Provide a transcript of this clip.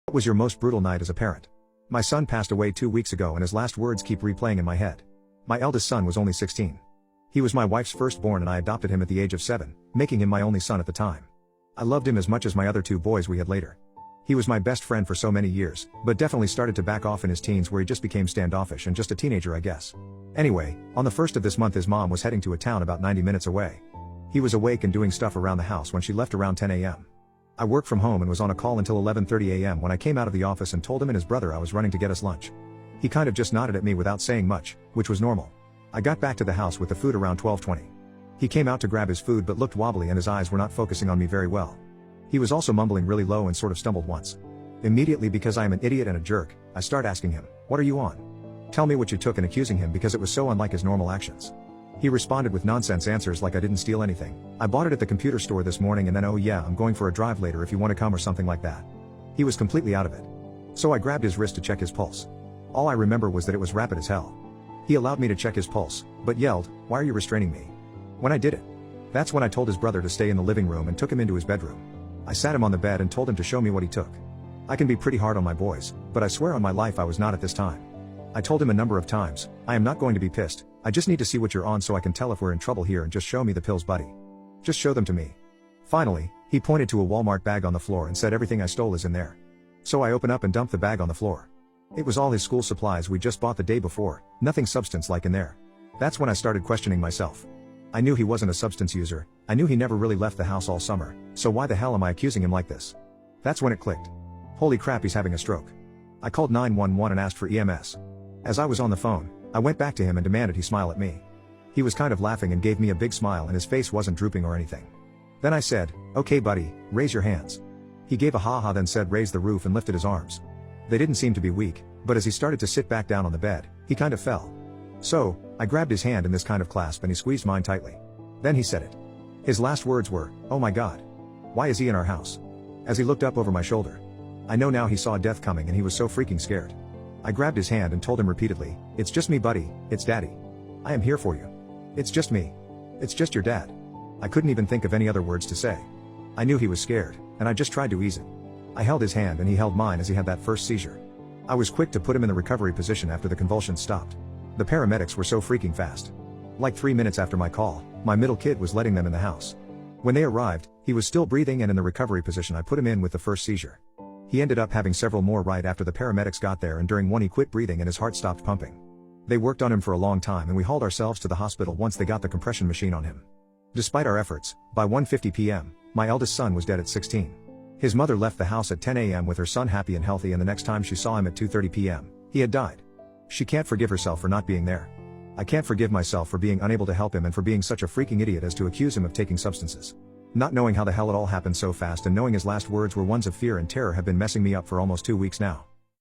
What was your most brutal night as a parent? My son passed away 2 weeks ago and his last words keep replaying in my head. My eldest son was only 16. He was my wife's firstborn and I adopted him at the age of 7, making him my only son at the time. I loved him as much as my other 2 boys we had later. He was my best friend for so many years, but definitely started to back off in his teens where he just became standoffish and just a teenager I guess. Anyway, on the 1st of this month his mom was heading to a town about 90 minutes away. He was awake and doing stuff around the house when she left around 10 a.m. I worked from home and was on a call until 11:30 a.m. when I came out of the office and told him and his brother I was running to get us lunch. He kind of just nodded at me without saying much, which was normal. I got back to the house with the food around 12:20. He came out to grab his food but looked wobbly and his eyes were not focusing on me very well. He was also mumbling really low and sort of stumbled once. Immediately, because I am an idiot and a jerk, I start asking him, "What are you on? Tell me what you took," and accusing him because it was so unlike his normal actions. He responded with nonsense answers like I didn't steal anything. "I bought it at the computer store this morning and then oh yeah, I'm going for a drive later if you want to come," or something like that. He was completely out of it. So I grabbed his wrist to check his pulse. All I remember was that it was rapid as hell. He allowed me to check his pulse, but yelled, "Why are you restraining me?" when I did it. That's when I told his brother to stay in the living room and took him into his bedroom. I sat him on the bed and told him to show me what he took. I can be pretty hard on my boys, but I swear on my life I was not at this time. I told him a number of times, "I am not going to be pissed, I just need to see what you're on so I can tell if we're in trouble here and just show me the pills, buddy. Just show them to me." Finally, he pointed to a Walmart bag on the floor and said everything I stole is in there. So I open up and dump the bag on the floor. It was all his school supplies we just bought the day before, nothing substance-like in there. That's when I started questioning myself. I knew he wasn't a substance user, I knew he never really left the house all summer, so why the hell am I accusing him like this? That's when it clicked. Holy crap, he's having a stroke. I called 911 and asked for EMS. As I was on the phone, I went back to him and demanded he smile at me. He was kind of laughing and gave me a big smile and his face wasn't drooping or anything. Then I said, "Okay buddy, raise your hands." He gave a ha-ha then said raise the roof and lifted his arms. They didn't seem to be weak, but as he started to sit back down on the bed, he kind of fell. So, I grabbed his hand in this kind of clasp and he squeezed mine tightly. Then he said it. His last words were, "Oh my God. Why is he in our house?" As he looked up over my shoulder. I know now he saw death coming and he was so freaking scared. I grabbed his hand and told him repeatedly, "It's just me buddy, it's daddy. I am here for you. It's just me. It's just your dad." I couldn't even think of any other words to say. I knew he was scared, and I just tried to ease it. I held his hand and he held mine as he had that first seizure. I was quick to put him in the recovery position after the convulsions stopped. The paramedics were so freaking fast. Like 3 minutes after my call, my middle kid was letting them in the house. When they arrived, he was still breathing and in the recovery position I put him in with the first seizure. He ended up having several more right after the paramedics got there and during one he quit breathing and his heart stopped pumping. They worked on him for a long time and we hauled ourselves to the hospital once they got the compression machine on him. Despite our efforts, by 1:50 p.m., my eldest son was dead at 16. His mother left the house at 10 a.m. with her son happy and healthy and the next time she saw him at 2:30 p.m., he had died. She can't forgive herself for not being there. I can't forgive myself for being unable to help him and for being such a freaking idiot as to accuse him of taking substances. Not knowing how the hell it all happened so fast and knowing his last words were ones of fear and terror have been messing me up for almost 2 weeks now.